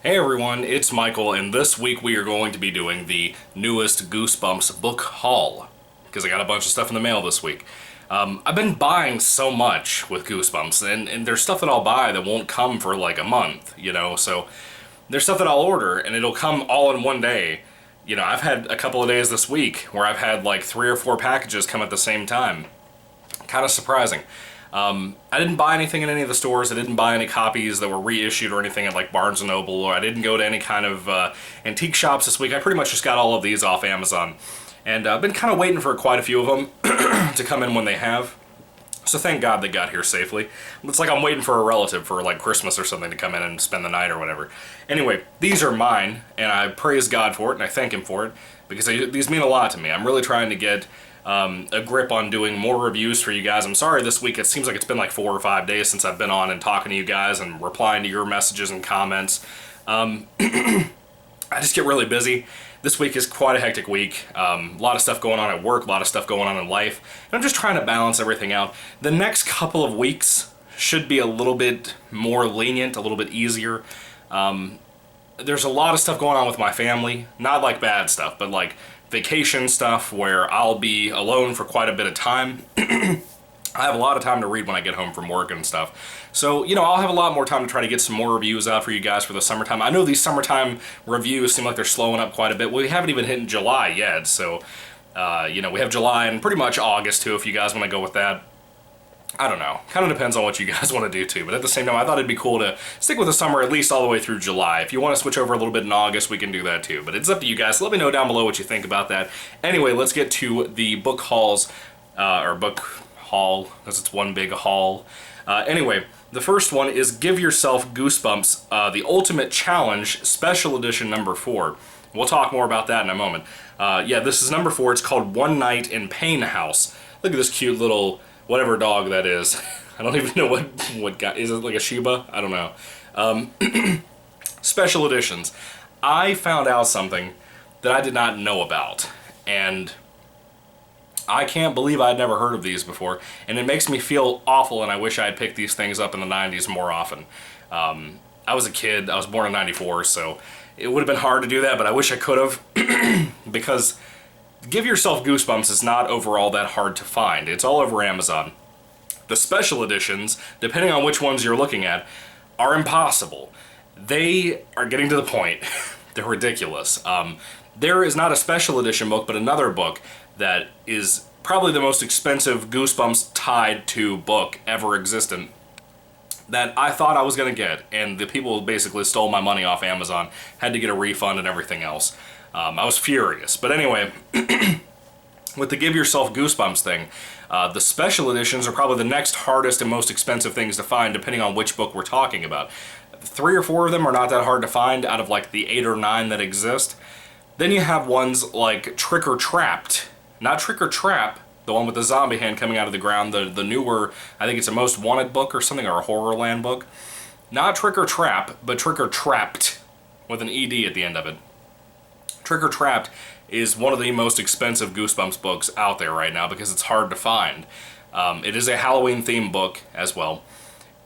Hey everyone, it's Michael, and this week we are going to be doing the newest Goosebumps book haul, because I got a bunch of stuff in the mail this week. I've been buying so much with Goosebumps, and there's stuff that I'll buy that won't come for like a month, so there's stuff that I'll order, and it'll come all in one day. I've had a couple of days this week where I've had like 3 or 4 packages come at the same time. Kind of surprising. I didn't buy anything in any of the stores. I didn't buy any copies that were reissued or anything at like Barnes & Noble, or I didn't go to any kind of antique shops this week. I pretty much just got all of these off Amazon. And I've been kind of waiting for quite a few of them to come in when they have. So thank God they got here safely. It's like I'm waiting for a relative for like Christmas or something to come in and spend the night or whatever. Anyway, these are mine, and I praise God for it, and I thank Him for it, because these mean a lot to me. I'm really trying to get a grip on doing more reviews for you guys. I'm sorry this week, it seems like it's been like 4 or 5 days since I've been on and talking to you guys and replying to your messages and comments. I just get really busy. This week is quite a hectic week. A lot of stuff going on at work, a lot of stuff going on in life. And I'm just trying to balance everything out. The next couple of weeks should be a little bit more lenient, a little bit easier. There's a lot of stuff going on with my family. Not like bad stuff, but like vacation stuff where I'll be alone for quite a bit of time. I have a lot of time to read when I get home from work and stuff. So, I'll have a lot more time to try to get some more reviews out for you guys for the summertime. I know these summertime reviews seem like they're slowing up quite a bit. We haven't even hit July yet, so, we have July and pretty much August too, if you guys want to go with that. I don't know. Kind of depends on what you guys want to do too. But at the same time, I thought it'd be cool to stick with the summer at least all the way through July. If you want to switch over a little bit in August, we can do that too. But it's up to you guys. So let me know down below what you think about that. Anyway, let's get to the book hauls, or book haul, because it's one big haul. Anyway, the first one is Give Yourself Goosebumps, the Ultimate Challenge, Special Edition number 4. We'll talk more about that in a moment. Yeah, this is number 4. It's called One Night in Pain House. Look at this cute little whatever dog that is. I don't even know what guy, is it like a Shiba? I don't know. Special editions. I found out something that I did not know about, and I can't believe I'd never heard of these before, and it makes me feel awful, and I wish I had picked these things up in the 90s more often. I was a kid, I was born in 94, so it would have been hard to do that, but I wish I could have, because Give Yourself Goosebumps is not overall that hard to find. It's all over Amazon. The special editions, depending on which ones you're looking at, are impossible. They are getting to the point. They're ridiculous. There is not a special edition book, but another book that is probably the most expensive Goosebumps tied to book ever existent that I thought I was going to get, and the people basically stole my money off Amazon, had to get a refund and everything else. I was furious. But anyway, with the Give Yourself Goosebumps thing, the special editions are probably the next hardest and most expensive things to find, depending on which book we're talking about. 3 or 4 of them are not that hard to find out of like the 8 or 9 that exist. Then you have ones like Trick or Trapped. Not Trick or Trap, the one with the zombie hand coming out of the ground, the newer, I think it's a Most Wanted book or something, or a Horrorland book. Not Trick or Trap, but Trick or Trapped, with an ED at the end of it. Trick or Trapped is one of the most expensive Goosebumps books out there right now because it's hard to find. It is a Halloween-themed book as well,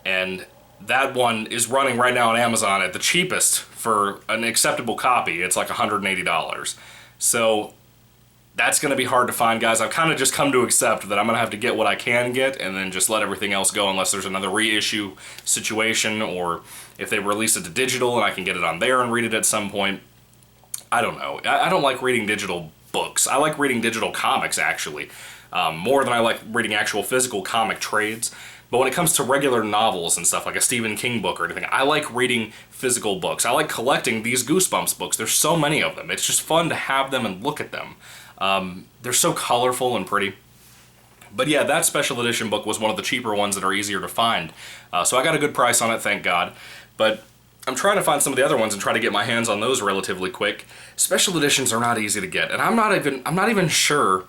and that one is running right now on Amazon at the cheapest for an acceptable copy. It's like $180. So that's going to be hard to find, guys. I've kind of just come to accept that I'm going to have to get what I can get and then just let everything else go unless there's another reissue situation, or if they release it to digital and I can get it on there and read it at some point. I don't know. I don't like reading digital books. I like reading digital comics, actually, more than I like reading actual physical comic trades. But when it comes to regular novels and stuff, like a Stephen King book or anything, I like reading physical books. I like collecting these Goosebumps books. There's so many of them. It's just fun to have them and look at them. They're so colorful and pretty. But yeah, that special edition book was one of the cheaper ones that are easier to find. So I got a good price on it, thank God. But I'm trying to find some of the other ones and try to get my hands on those relatively quick. Special editions are not easy to get, and I'm not even sure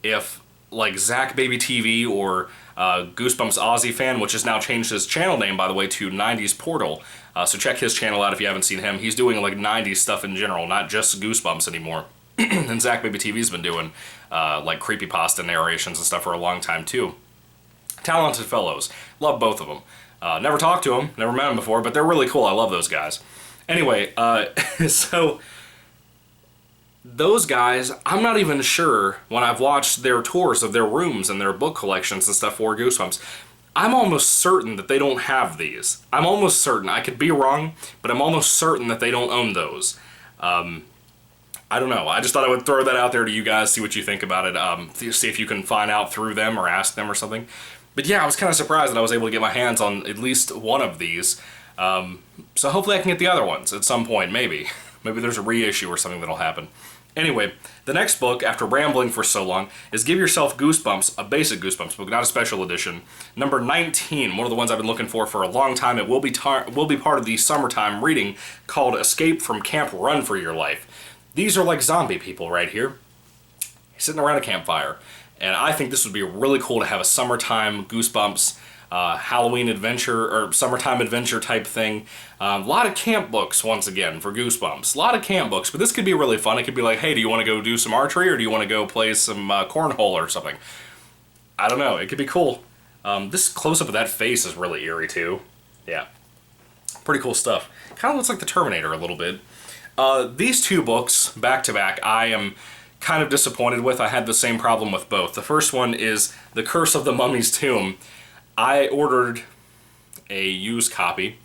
if like Zach Baby TV or Goosebumps Aussie Fan, which has now changed his channel name, by the way, to 90s Portal. So check his channel out if you haven't seen him. He's doing like 90s stuff in general, not just Goosebumps anymore. And Zach Baby TV's been doing like creepypasta narrations and stuff for a long time too. Talented fellows. Love both of them. Never talked to them, never met them before, but they're really cool. I love those guys. Anyway, so those guys, I'm not even sure when I've watched their tours of their rooms and their book collections and stuff for Goosebumps, I'm almost certain that they don't have these. I'm almost certain. I could be wrong, but I'm almost certain that they don't own those. I don't know. I just thought I would throw that out there to you guys, see what you think about it, see if you can find out through them or ask them or something. But yeah, I was kind of surprised that I was able to get my hands on at least one of these. So hopefully I can get the other ones at some point, maybe. Maybe there's a reissue or something that'll happen. Anyway, the next book, after rambling for so long, is Give Yourself Goosebumps, a basic Goosebumps book, not a special edition. Number 19, one of the ones I've been looking for a long time. It will be part of the summertime reading called Escape from Camp Run for Your Life. These are like zombie people right here, sitting around a campfire. And I think this would be really cool to have a summertime Goosebumps Halloween adventure or summertime adventure type thing. A lot of camp books, once again, for Goosebumps. A lot of camp books, but this could be really fun. It could be like, hey, do you want to go do some archery or do you want to go play some cornhole or something? I don't know. It could be cool. This close-up of that face is really eerie, too. Yeah. Pretty cool stuff. Kind of looks like the Terminator a little bit. These two books, back-to-back, I am kind of disappointed with. I had the same problem with both. The first one is The Curse of the Mummy's Tomb. I ordered a used copy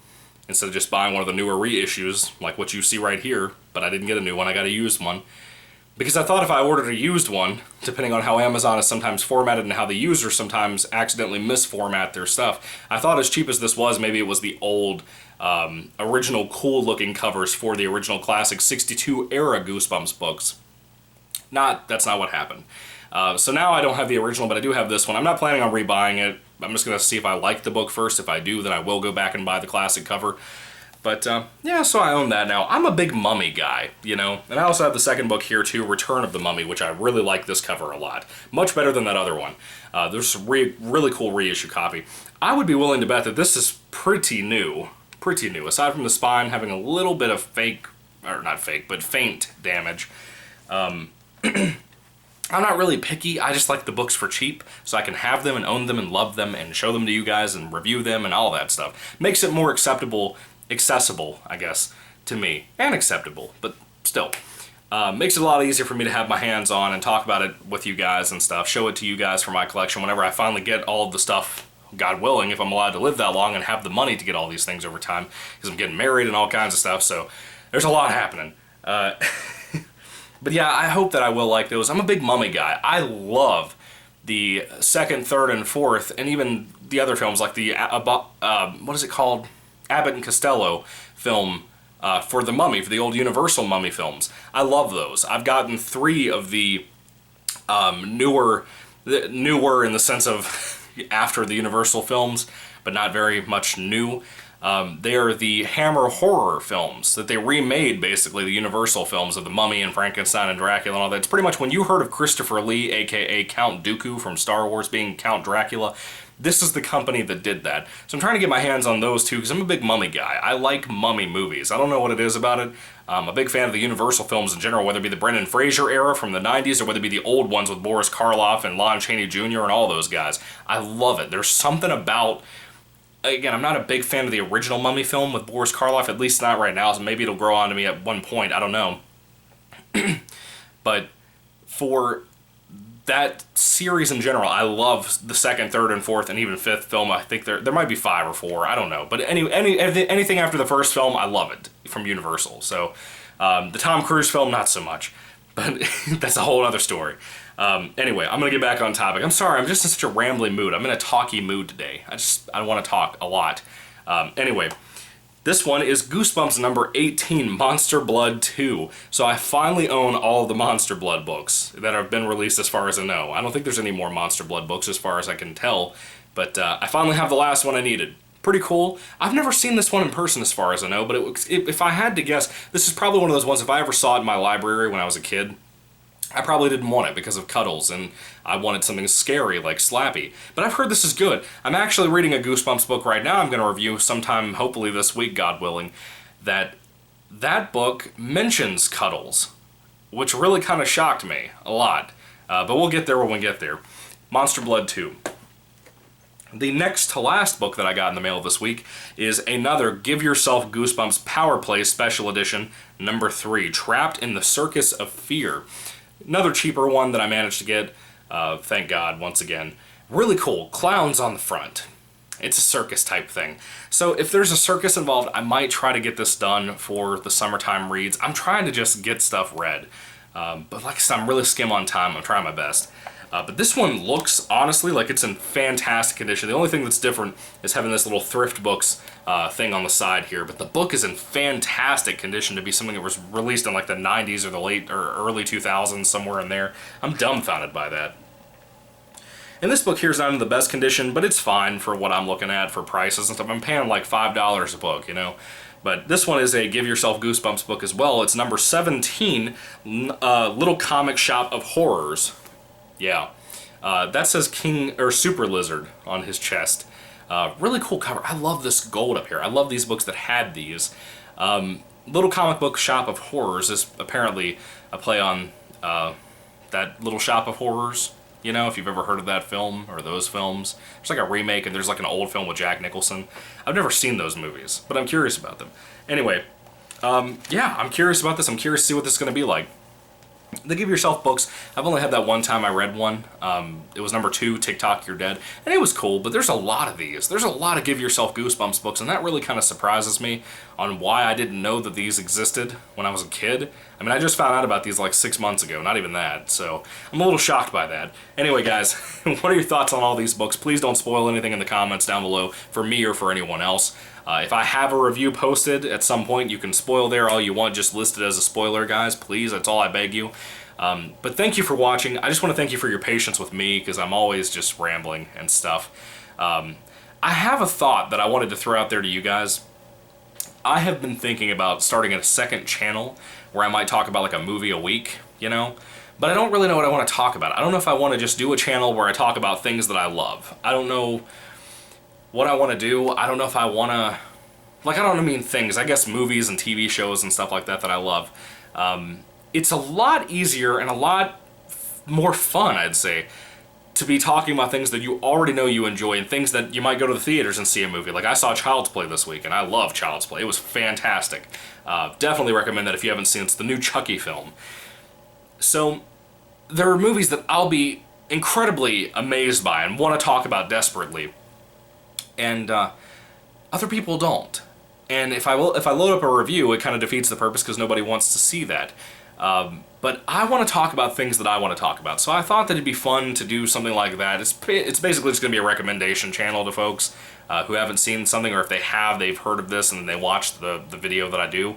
instead of just buying one of the newer reissues, like what you see right here, but I didn't get a new one, I got a used one. Because I thought if I ordered a used one, depending on how Amazon is sometimes formatted and how the users sometimes accidentally misformat their stuff, I thought as cheap as this was, maybe it was the old, original cool-looking covers for the original classic 62 era Goosebumps books. That's not what happened. So now I don't have the original, but I do have this one. I'm not planning on rebuying it. I'm just going to see if I like the book first. If I do, then I will go back and buy the classic cover. But, yeah, so I own that now. I'm a big Mummy guy, you know? And I also have the second book here, too, Return of the Mummy, which I really like this cover a lot. Much better than that other one. There's a really cool reissue copy. I would be willing to bet that this is pretty new. Pretty new. Aside from the spine having a little bit of faint damage. I'm not really picky, I just like the books for cheap, so I can have them and own them and love them and show them to you guys and review them and all that stuff. Makes it more accessible, I guess, to me. And acceptable, but still. Makes it a lot easier for me to have my hands on and talk about it with you guys and stuff, show it to you guys for my collection whenever I finally get all of the stuff, God willing, if I'm allowed to live that long and have the money to get all these things over time, because I'm getting married and all kinds of stuff, so there's a lot happening. But yeah, I hope that I will like those. I'm a big Mummy guy. I love the second, third, and fourth, and even the other films like the, what is it called? Abbott and Costello film for the Mummy, for the old Universal Mummy films. I love those. I've gotten 3 of the newer in the sense of after the Universal films, but not very much new. They are the Hammer horror films that they remade, basically, the Universal films of the Mummy and Frankenstein and Dracula and all that. It's pretty much when you heard of Christopher Lee, aka Count Dooku from Star Wars being Count Dracula, this is the company that did that. So I'm trying to get my hands on those too, because I'm a big Mummy guy. I like Mummy movies. I don't know what it is about it. I'm a big fan of the Universal films in general, whether it be the Brendan Fraser era from the 90s or whether it be the old ones with Boris Karloff and Lon Chaney Jr. and all those guys. I love it. There's something about... Again, I'm not a big fan of the original Mummy film with Boris Karloff, at least not right now, so maybe it'll grow on to me at one point, I don't know. But for that series in general, I love the second, third, and fourth, and even fifth film. I think there might be 5 or 4, I don't know. But anything after the first film, I love it, from Universal. So, the Tom Cruise film, not so much. But that's a whole other story. Anyway, I'm going to get back on topic. I'm sorry, I'm just in such a rambling mood. I'm in a talky mood today. I want to talk a lot. Anyway, this one is Goosebumps number 18, Monster Blood 2. So I finally own all of the Monster Blood books that have been released as far as I know. I don't think there's any more Monster Blood books as far as I can tell. But I finally have the last one I needed. Pretty cool. I've never seen this one in person as far as I know, but if I had to guess, this is probably one of those ones, if I ever saw it in my library when I was a kid, I probably didn't want it because of Cuddles, and I wanted something scary like Slappy. But I've heard this is good. I'm actually reading a Goosebumps book right now I'm going to review sometime, hopefully this week, God willing, that book mentions Cuddles, which really kind of shocked me a lot. But we'll get there when we get there. Monster Blood 2. The next to last book that I got in the mail this week is another Give Yourself Goosebumps Powerplay Special Edition, number 3, Trapped in the Circus of Fear. Another cheaper one that I managed to get, thank God, once again. Really cool, clowns on the front. It's a circus type thing. So if there's a circus involved, I might try to get this done for the summertime reads. I'm trying to just get stuff read. But like I said, I'm really skim on time. I'm trying my best. But this one looks, honestly, like it's in fantastic condition. The only thing that's different is having this little thrift books thing on the side here. But the book is in fantastic condition to be something that was released in like the 90s or the late or early 2000s, somewhere in there. I'm dumbfounded by that. And this book here is not in the best condition, but it's fine for what I'm looking at for prices and stuff. I'm paying like $5 a book, you know. But this one is a Give Yourself Goosebumps book as well. It's number 17, Little Comic Shop of Horrors. Yeah, that says King or Super Lizard on his chest. Really cool cover. I love this gold up here. I love these books that had these. Little Comic Book Shop of Horrors is apparently a play on that Little Shop of Horrors. You know, if you've ever heard of that film or those films. There's like a remake and there's like an old film with Jack Nicholson. I've never seen those movies, but I'm curious about them. Anyway, yeah, I'm curious about this. I'm curious to see what this is going to be like. The Give Yourself books, I've only had that one time I read one. It was number 2, TikTok, You're Dead. And it was cool, but there's a lot of these. There's a lot of Give Yourself Goosebumps books, and that really kind of surprises me on why I didn't know that these existed when I was a kid. I mean, I just found out about these like 6 months ago, not even that, so I'm a little shocked by that. Anyway, guys, what are your thoughts on all these books? Please don't spoil anything in the comments down below for me or for anyone else. If I have a review posted at some point, you can spoil there all you want, just list it as a spoiler, guys, please, that's all I beg you. But thank you for watching. I just want to thank you for your patience with me, because I'm always just rambling and stuff. I have a thought that I wanted to throw out there to you guys. I have been thinking about starting a second channel where I might talk about like a movie a week, you know? But I don't really know what I want to talk about. I don't know if I want to just do a channel where I talk about things that I love. I don't know what I want to do. I don't know if I want to... Like, I don't mean things. I guess movies and TV shows and stuff like that that I love. It's a lot easier and a lot more fun, I'd say, to be talking about things that you already know you enjoy and things that you might go to the theaters and see a movie. Like, I saw Child's Play this week, and I love Child's Play. It was fantastic. Definitely recommend that if you haven't seen it. It's the new Chucky film. So, there are movies that I'll be incredibly amazed by and want to talk about desperately. And other people don't. And if I load up a review, it kind of defeats the purpose because nobody wants to see that. But I want to talk about things that I want to talk about. So I thought that it'd be fun to do something like that. It's basically just going to be a recommendation channel to folks who haven't seen something, or if they have, they've heard of this and they watched the video that I do.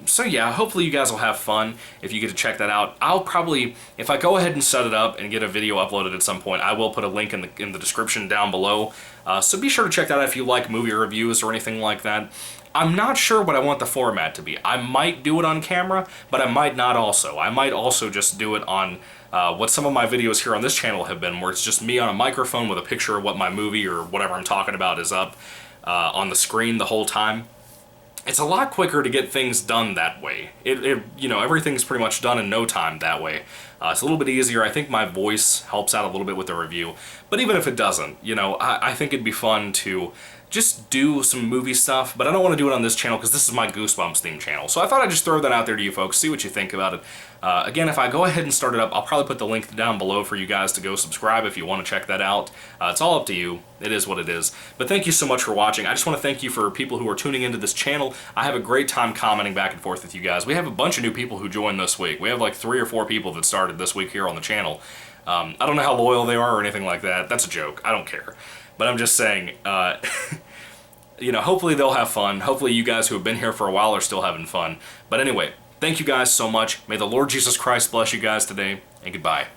So yeah, hopefully you guys will have fun if you get to check that out. I'll probably, if I go ahead and set it up and get a video uploaded at some point, I will put a link in the description down below. So be sure to check that out if you like movie reviews or anything like that. I'm not sure what I want the format to be. I might do it on camera, but I might not also. I might also just do it on what some of my videos here on this channel have been, where it's just me on a microphone with a picture of what my movie or whatever I'm talking about is up on the screen the whole time. It's a lot quicker to get things done that way. You know, everything's pretty much done in no time that way. It's a little bit easier. I think my voice helps out a little bit with the review. But even if it doesn't, you know, I think it'd be fun to just do some movie stuff, but I don't want to do it on this channel because this is my Goosebumps theme channel. So I thought I'd just throw that out there to you folks, see what you think about it. Again, if I go ahead and start it up, I'll probably put the link down below for you guys to go subscribe if you want to check that out. It's all up to you. It is what it is. But thank you so much for watching. I just want to thank you for people who are tuning into this channel. I have a great time commenting back and forth with you guys. We have a bunch of new people who joined this week. We have like 3 or 4 people that started this week here on the channel. I don't know how loyal they are or anything like that. That's a joke. I don't care. But I'm just saying, you know, hopefully they'll have fun. Hopefully you guys who have been here for a while are still having fun. But anyway, thank you guys so much. May the Lord Jesus Christ bless you guys today, and goodbye.